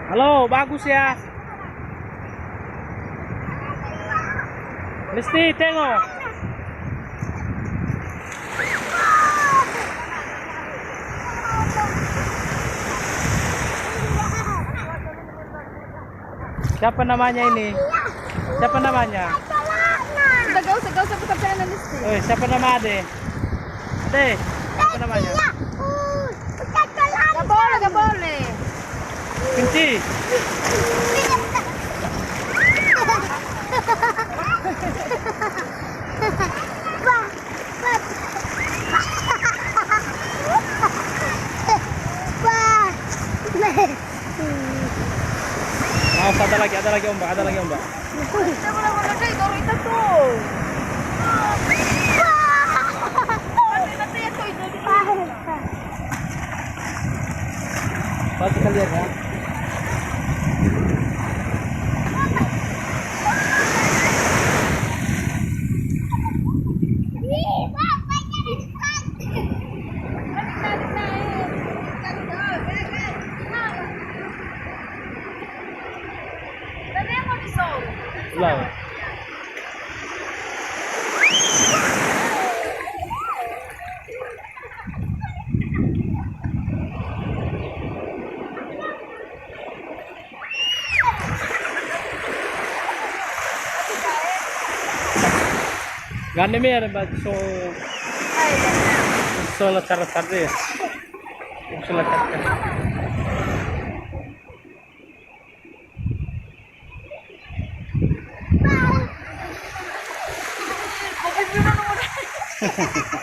Halo, bagus ya. Lesti, tengok. Siapa namanya ini? Siapa namanya? Udah gak usah pekerjaan Lesti. Siapa nama Ade? Ade, siapa namanya? Gak boleh. Kunci. Maaf, ada lagi Mbak, ada lagi Mbak. Kita boleh kayak kalau itu tuh. Nanti ya tuh itu. Baik, kita lihat ya. Belum. Gani mer ba so latar deh. So latar. Bukit mo na naman.